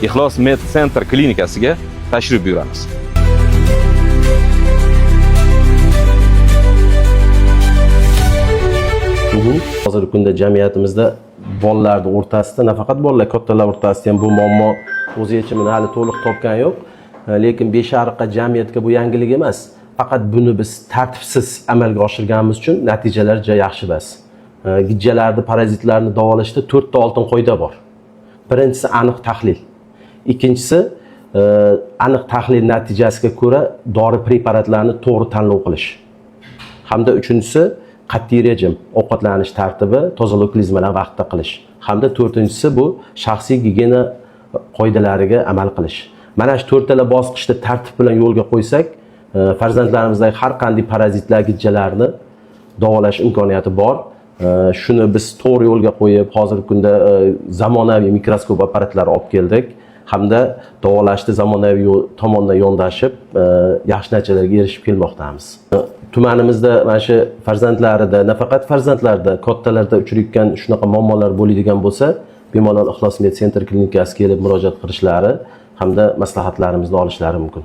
Ixlos Med Center klinikasiga tashrif buyuramiz. Hozirgi kunda jamiyatimizda bolalarning o'rtasida, nafaqat bolalar, kattalar o'rtasida ham bu muammo o'z yechimini hali to'liq topgani yo'q. Lekin Beshariqqa jamiyatga bu yangilik emas. Faqat buni biz tartibsiz amalga oshirganimiz uchun natijalar juda yaxshi emas. Gijjalarni, parazitlarni davolashda 4 ta oltin qoida bor. Birinchisi aniq tahlil. Ikkinchisi aniq tahlil natijasiga ko'ra dori preparatlarni to'g'ri tanlov qilish. Hamda uchinchisi qat'iy rejim, ovqatlanish tartibi, tozalik klizmalarni vaqtida qilish. Hamda to'rtinchisi bu shaxsiy gigiyena qoidalariga amal qilish. Mana shu to'rtala bosqichda tartib bilan yo'lga qo'ysak, farzandlarimizdagi har qanday parazitlar, gijjalarni davolash imkoniyati bor. Shuni biz to'g'ri yo'lga qo'yib, hozirgi kunda zamonaviy mikroskop apparatlari olib keldik. Hamda davolashda zamonaviy tomondan yondashib, yaxshi natijalarga erishib kelmoqdamiz. Tumanimizda mana shu farzandlarida, nafaqat farzandlarda, kattalarda uchrayotgan shunaqa muammolar bo'ladigan bo'lsa, bemalol Ixlos Med Center klinikasiga kelib murojaat qilishlari hamda maslahatlarimizni olishlari mumkin.